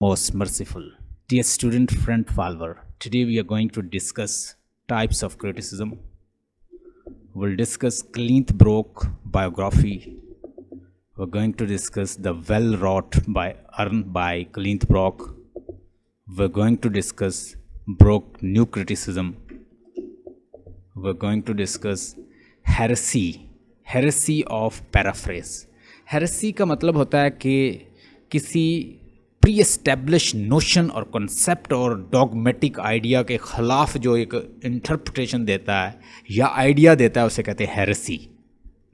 Most merciful. Dear student friend follower, today we are going to discuss types of criticism. We'll discuss Clint Broke biography. We're going to discuss the well-wrought by earned by Clint Broke. We're going to discuss Broke new criticism. We're going to discuss heresy of paraphrase. Heresy का मतलब होता है कि किसी pre establish notion और concept और dogmatic idea के ख़िलाफ़ जो एक इंटरप्रिटेशन देता है या आइडिया देता है उसे कहते हैं हेरेसी.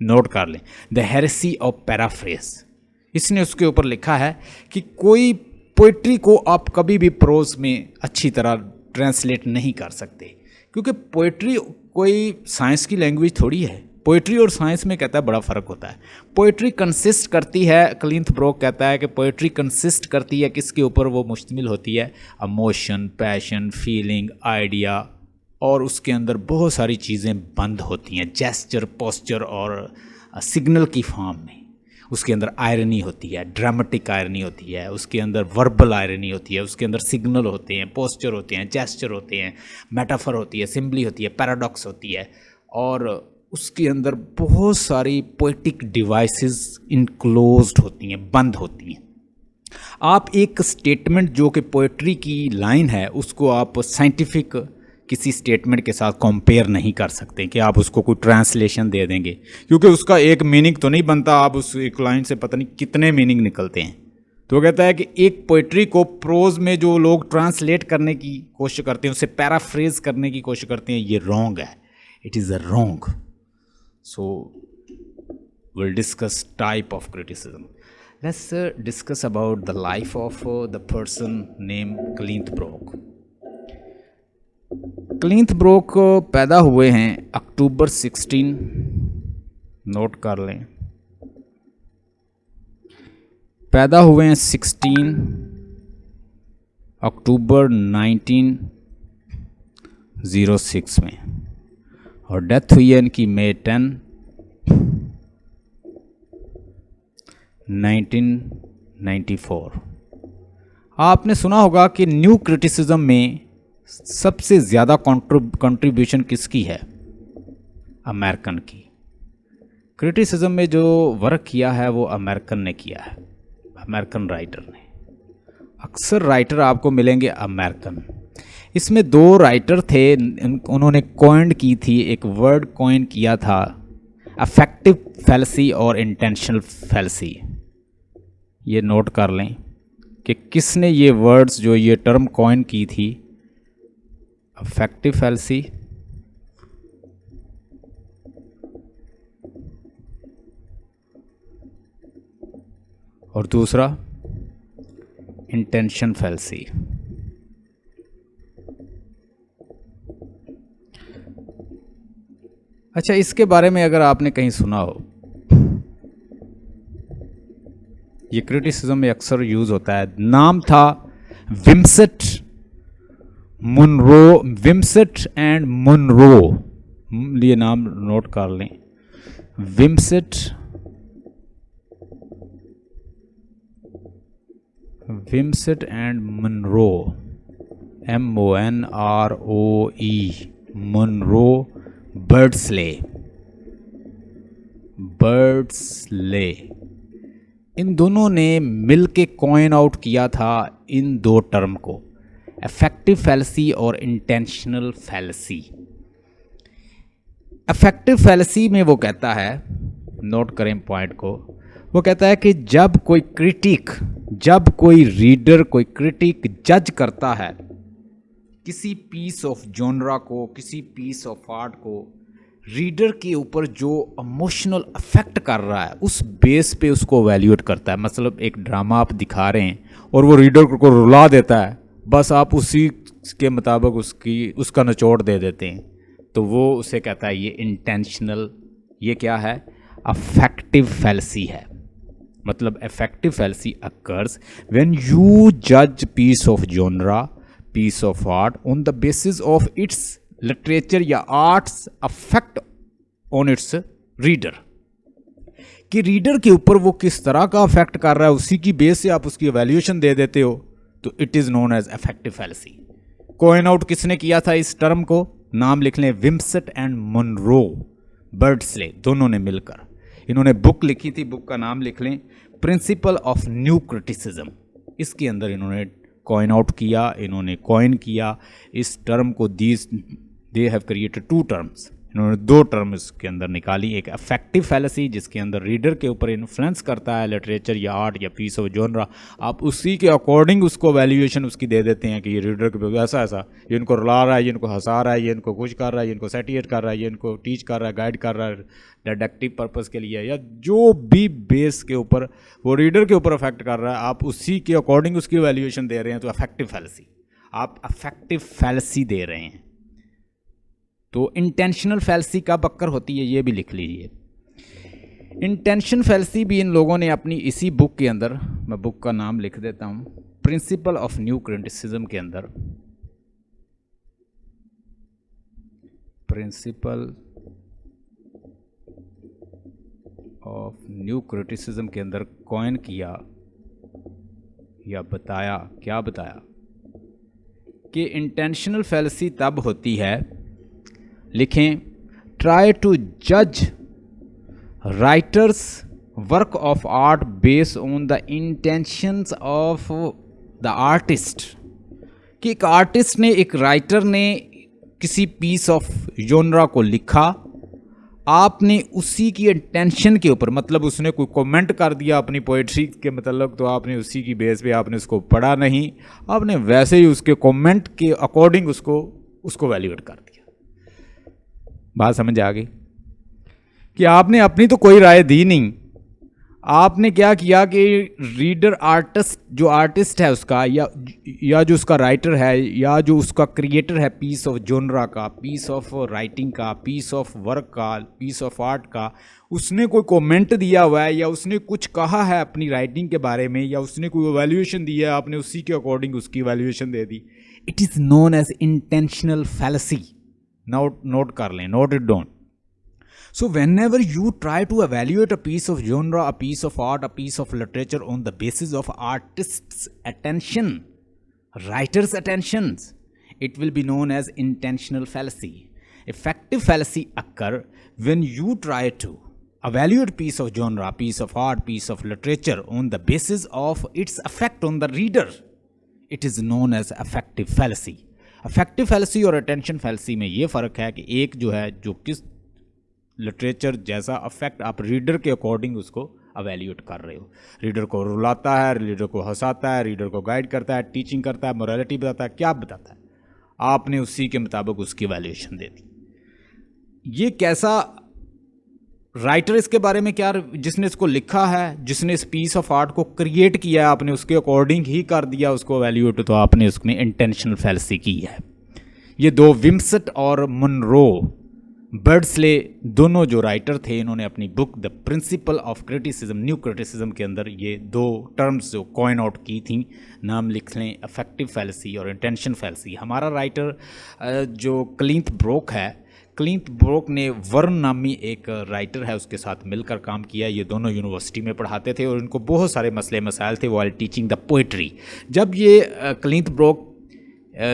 नोट कर लें, द हेरेसी ऑफ पैराफ्रेज. इसने उसके ऊपर लिखा है कि कोई पोइट्री को आप कभी भी प्रोज में अच्छी तरह ट्रांसलेट नहीं कर सकते, क्योंकि पोइट्री कोई साइंस की लैंग्वेज थोड़ी है. पोइट्री और साइंस में कहता है बड़ा फ़र्क होता है. पोइट्री कंसिस्ट करती है, क्लिंथ ब्रोक कहता है कि पोइट्री कंसिस्ट करती है किसके ऊपर? वो मुश्तमिल होती है इमोशन, पैशन, फीलिंग, आइडिया, और उसके अंदर बहुत सारी चीज़ें बंद होती हैं जेस्चर, पोस्चर और सिग्नल की फॉर्म में. उसके अंदर आयरनी होती है, ड्रामेटिक आयरनी होती है, उसके अंदर वर्बल आयरनी होती है, उसके अंदर सिग्नल होते हैं, पोस्चर होते हैं, जेस्चर होते हैं, मेटाफर होती है, सिम्बली होती है, पैराडॉक्स होती है, और उसके अंदर बहुत सारी पोएटिक डिवाइसेस इनक्लोज्ड होती हैं, बंद होती हैं. आप एक स्टेटमेंट जो कि पोएट्री की लाइन है उसको आप साइंटिफिक किसी स्टेटमेंट के साथ कंपेयर नहीं कर सकते कि आप उसको कोई ट्रांसलेशन दे देंगे, क्योंकि उसका एक मीनिंग तो नहीं बनता. आप उस एक लाइन से पता नहीं कितने मीनिंग निकलते हैं. तो वो कहता है कि एक पोइट्री को प्रोज में जो लोग ट्रांसलेट करने की कोशिश करते हैं, उसे पैराफ्रेज करने की कोशिश करते हैं, ये रॉन्ग है. It is a wrong. So we'll discuss type of criticism. Let's discuss about the life of the person named Clint Broke. Clint Broke पैदा हुए हैं अक्टूबर 16, नोट कर लें, पैदा हुए हैं 16 अक्टूबर 1906 में, और डेथ हुई है इनकी मई 10, 1994. आपने सुना होगा कि न्यू क्रिटिसिज्म में सबसे ज़्यादा कंट्रीब्यूशन किसकी है? अमेरिकन की. क्रिटिसिज्म में जो वर्क किया है वो अमेरिकन ने किया है, अमेरिकन राइटर ने. अक्सर राइटर आपको मिलेंगे अमेरिकन. इसमें दो राइटर थे, उन्होंने कॉइन की थी, एक वर्ड कॉइन किया था, अफेक्टिव फैलसी और इंटेंशनल फैलसी. ये नोट कर लें कि किसने ये वर्ड्स जो ये टर्म कॉइन की थी, अफेक्टिव फैलसी और दूसरा इंटेंशन फैलसी. अच्छा, इसके बारे में अगर आपने कहीं सुना हो, ये क्रिटिसिज्म में अक्सर यूज़ होता है. नाम था Vincent Monroe, Vincent and Monroe. ये नाम नोट कर लें, Vincent and Monroe, MONROE, Monroe Beardsley. इन दोनों ने मिल के कॉइन आउट किया था इन दो टर्म को, अफेक्टिव फैलसी और इंटेंशनल फैलसी. अफेक्टिव फैलसी में वो कहता है, नोट करें पॉइंट को, वो कहता है कि जब कोई रीडर, कोई क्रिटिक जज करता है किसी पीस ऑफ जॉनरा को, किसी पीस ऑफ आर्ट को, रीडर के ऊपर जो इमोशनल अफेक्ट कर रहा है उस बेस पे उसको वैल्यूएट करता है. मतलब एक ड्रामा आप दिखा रहे हैं और वो रीडर को रुला देता है, बस आप उसी के मुताबिक उसका निचोड़ दे देते हैं, तो वो उसे कहता है ये इंटेंशनल, ये क्या है? अफेक्टिव फैलसी है. मतलब affective fallacy occurs when you जज piece of genre, piece of art on the basis of its literature या arts affect on its reader. कि रीडर के ऊपर वो किस तरह का अफेक्ट कर रहा है, उसी की बेस से आप उसकी एवेल्यूएशन दे देते हो, तो it is known as affective fallacy. Coin out किसने किया था इस टर्म को? नाम लिख लें, विम्सेट एंड मुनरो बर्डस्ले, दोनों ने मिलकर इन्होंने बुक लिखी थी। बुक का नाम लिख लें, प्रिंसिपल ऑफ न्यू क्रिटिसिज्म। इसके अंदर इन्होंने कॉइन आउट किया, इन्होंने कॉइन किया इस टर्म को। They have created two terms, इन्होंने दो टर्म इसके अंदर निकाली। एक अफेक्टिव फैलेसी जिसके अंदर रीडर के ऊपर इन्फ्लुएंस करता है लिटरेचर या आर्ट या पीस ऑफ जॉनरा, आप उसी के अकॉर्डिंग उसको वैल्यूएशन उसकी दे देते हैं कि ये रीडर के ऊपर ऐसा ऐसा, ये इनको रुला रहा है, ये इनको हंसा रहा है, ये इनको खुश कर रहा है, ये इनको सैटिस्फाइड कर रहा है, ये इनको टीच कर रहा है, गाइड कर रहा है डिडक्टिव पर्पज़ के लिए, या जो भी बेस के ऊपर वो रीडर के ऊपर अफेक्ट कर रहा है, आप उसी के अकॉर्डिंग उसकी वैल्यूएशन दे रहे हैं, तो अफेक्टिव फैलेसी, आप अफेक्टिव फैलेसी दे रहे हैं। तो इंटेंशनल फैलेसी कब अक्कर होती है ये भी लिख लीजिए। इंटेंशन फैलेसी भी इन लोगों ने अपनी इसी बुक के अंदर, मैं बुक का नाम लिख देता हूँ, प्रिंसिपल ऑफ न्यू क्रिटिसिज्म के अंदर, प्रिंसिपल ऑफ न्यू क्रिटिसिज्म के अंदर कॉइन किया या बताया, क्या बताया कि इंटेंशनल फैलेसी तब होती है, लिखें, ट्राई टू जज writers work of art based on the intentions of the artist. कि एक आर्टिस्ट ने, एक राइटर ने किसी पीस ऑफ जॉनरा को लिखा, आपने उसी की इंटेंशन के ऊपर, मतलब उसने कोई कमेंट कर दिया अपनी पोइट्री के मतलब, तो आपने उसी की बेस पे आपने उसको पढ़ा नहीं, आपने वैसे ही उसके कमेंट के अकॉर्डिंग उसको वैल्यूएट कर दिया। बात समझ आ गई कि आपने अपनी तो कोई राय दी नहीं, आपने क्या किया कि रीडर आर्टिस्ट, जो आर्टिस्ट है उसका या जो उसका राइटर है या जो उसका क्रिएटर है पीस ऑफ जॉनरा का, पीस ऑफ राइटिंग का, पीस ऑफ वर्क का, पीस ऑफ आर्ट का, उसने कोई कमेंट दिया हुआ है या उसने कुछ कहा है अपनी राइटिंग के बारे में या उसने कोई वैल्यूएशन दिया है, आपने उसी के अकॉर्डिंग उसकी वैल्यूएशन दे दी। It is known as intentional fallacy. Note कर लें, note it down. So whenever you try to evaluate a piece of genre, a piece of art, a piece of literature on the basis of artist's attention, writer's attentions, it will be known as intentional fallacy. Effective fallacy occur when you try to evaluate piece of genre, piece of art, piece of literature on the basis of its effect on the reader. It is known as effective fallacy. Effective fallacy और attention fallacy में ये फ़र्क है कि एक जो है, जो किस लिटरेचर जैसा अफेक्ट आप रीडर के अकॉर्डिंग उसको अवेल्यूएट कर रहे हो, रीडर को रुलाता है, रीडर को हंसाता है, रीडर को गाइड करता है, टीचिंग करता है, मोरालिटी बताता है, क्या बताता है, आपने उसी के मुताबिक उसकी वैल्यूएशन दे दी। ये कैसा राइटर, इसके बारे में क्या, जिसने इसको लिखा है, जिसने इस पीस ऑफ आर्ट को क्रिएट किया है, आपने उसके अकॉर्डिंग ही कर दिया उसको वैल्यूएट, तो आपने उसमें इंटेंशनल फैलेसी की है। ये दो विम्सेट और मुनरो बर्डस्ले दोनों जो राइटर थे, इन्होंने अपनी book the principle of criticism, new criticism के अंदर ये दो टर्म्स जो कॉइन आउट की थी, नाम लिख लें, अफेक्टिव फैलेसी और इंटेंशन फैलेसी। हमारा राइटर जो क्लिंथ ब्रोक है, क्लिंथ ब्रोक ने वर्न नामी एक राइटर है उसके साथ मिलकर काम किया। ये दोनों यूनिवर्सिटी में पढ़ाते थे और इनको बहुत सारे मसले मसाइल थे वाइल टीचिंग द पोइट्री। जब ये क्लिंथ ब्रोक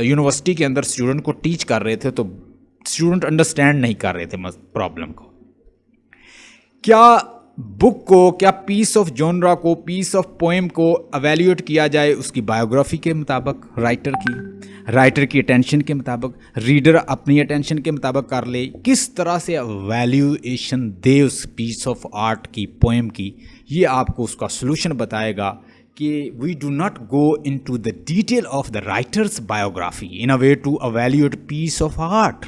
यूनिवर्सिटी के अंदर स्टूडेंट को टीच कर रहे थे तो स्टूडेंट अंडरस्टैंड नहीं कर रहे थे प्रॉब्लम को। क्या बुक को, क्या पीस ऑफ जॉनरा को, पीस ऑफ पोएम को एवेल्यूएट किया जाए उसकी बायोग्राफी के मुताबिक, राइटर की अटेंशन के मुताबिक, रीडर अपनी अटेंशन के मुताबिक कर ले, किस तरह से वैल्यूएशन दे उस पीस ऑफ आर्ट की, पोएम की, ये आपको उसका सोल्यूशन बताएगा कि we do not go into the detail of the writer's biography in a way to evaluate piece of art.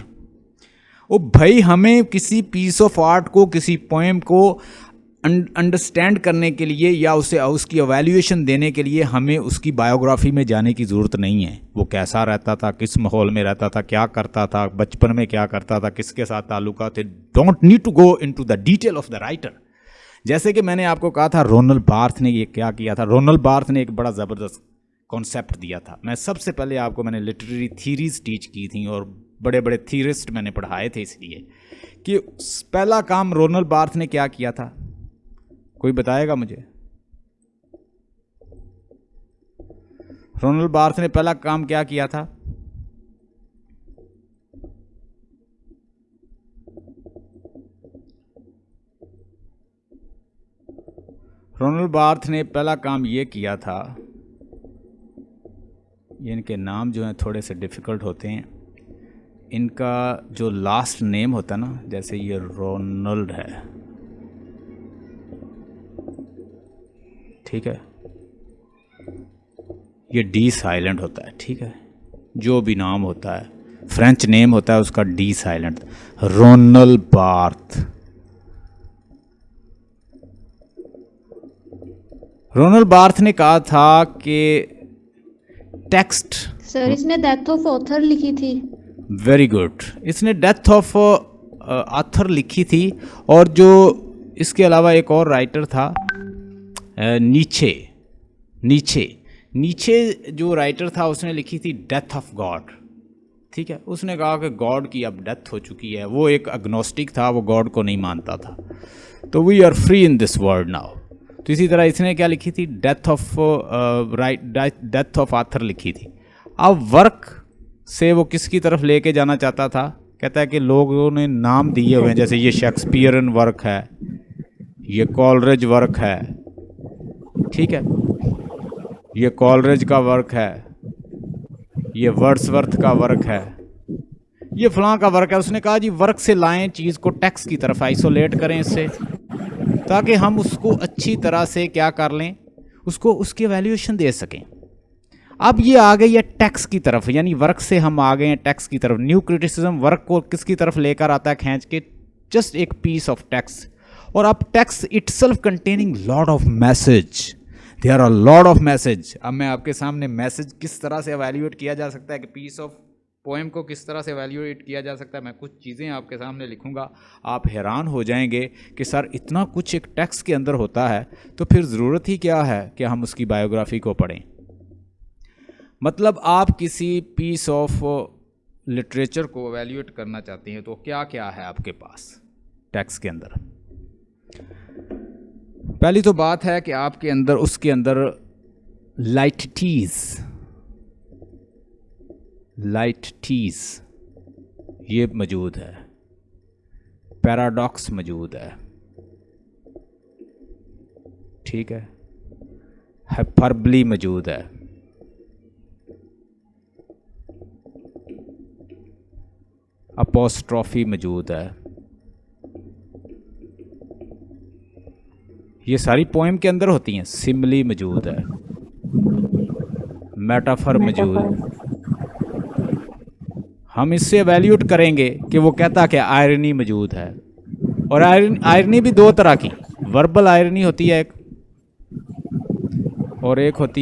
ओ भाई, हमें किसी पीस ऑफ आर्ट को, किसी पोएम को अंडरस्टैंड करने के लिए या उसे उसकी एवेल्यूएशन देने के लिए हमें उसकी बायोग्राफी में जाने की ज़रूरत नहीं है। वो कैसा रहता था, किस माहौल में रहता था, क्या करता था, बचपन में क्या करता था, किसके साथ ताल्लुकात थे। Don't need to go into the detail of the writer. जैसे कि मैंने आपको कहा था रोनाल्ड बार्थ ने ये क्या किया था। रोनाल्ड बार्थ ने एक बड़ा ज़बरदस्त कॉन्सेप्ट दिया था। मैं सबसे पहले आपको मैंने लिटरेरी थीरीज टीच की थी और बड़े बड़े थीरिस्ट मैंने पढ़ाए थे, इसलिए कि पहला काम रोनाल्ड बार्थ ने क्या किया था, कोई बताएगा मुझे? रोनाल्ड बार्थ ने पहला काम क्या किया था? रोनाल्ड बार्थ ने पहला काम ये किया था, इनके नाम जो हैं थोड़े से डिफ़िकल्ट होते हैं, इनका जो लास्ट नेम होता है ना, जैसे ये रोनाल्ड है, ठीक है, ये डी साइलेंट होता है, ठीक है, जो भी नाम होता है, फ्रेंच नेम होता है उसका D silent. Roland Barthes, Roland Barthes ने कहा था कि टेक्स्ट, सर इसने डेथ ऑफ ऑथर लिखी थी। वेरी गुड, इसने डेथ ऑफ ऑथर लिखी थी। और जो इसके अलावा एक और राइटर था नीचे, नीचे जो राइटर था उसने लिखी थी डेथ ऑफ गॉड, ठीक है। उसने कहा कि गॉड की अब डेथ हो चुकी है, वो एक अग्नोस्टिक था, वो गॉड को नहीं मानता था, तो we are free in this world now. तो इसी तरह इसने क्या लिखी थी? डेथ ऑफ ऑथर लिखी थी। अब वर्क से वो किसकी तरफ लेके जाना चाहता था? कहता है कि लोगों ने नाम दिए हुए हैं, जैसे ये शेक्सपियरन वर्क है, ये कॉलरेज वर्क है, ठीक है, ये कॉलरेज का वर्क है, ये वर्ड्सवर्थ का वर्क है, ये फलां का वर्क है। उसने कहा जी वर्क से लाएं चीज़ को, टेक्स्ट की तरफ आइसोलेट करें इससे, ताकि हम उसको अच्छी तरह से क्या कर लें, उसको उसकी वैल्यूएशन दे सकें। अब ये आ गई है टेक्स्ट की तरफ, यानी वर्क से हम आ गए हैं टेक्स्ट की तरफ। न्यू क्रिटिसिज्म वर्क को किसकी तरफ लेकर आता है? खींच के, जस्ट एक पीस ऑफ टेक्स्ट। और अब text itself containing lot of message, there are lot of message. अब मैं आपके सामने मैसेज किस तरह से एवेल्यूएट किया जा सकता है कि पीस ऑफ पोएम को किस तरह से एवेल्यूएट किया जा सकता है, मैं कुछ चीज़ें आपके सामने लिखूंगा, आप हैरान हो जाएंगे कि सर इतना कुछ एक टेक्स्ट के अंदर होता है, तो फिर ज़रूरत ही क्या है कि हम उसकी बायोग्राफी को पढ़ें। मतलब आप किसी पीस ऑफ लिटरेचर को एवेल्यूएट करना चाहते हैं तो क्या क्या है आपके पास टेक्स्ट के अंदर? पहली तो बात है कि आपके अंदर, उसके अंदर लाइटटीज ये मौजूद है, पैराडॉक्स मौजूद है, ठीक है, हाइपरबली मौजूद है, अपोस्ट्रॉफी मौजूद है। ये सारी पोएम के अंदर होती हैं। सिमिली मौजूद है, मेटाफर मौजूद है। हम इससे एवेल्यूएट करेंगे कि वो कहता कि आयरनी मौजूद है। और आयरनी भी दो तरह की, वर्बल आयरनी होती है एक, और एक होती है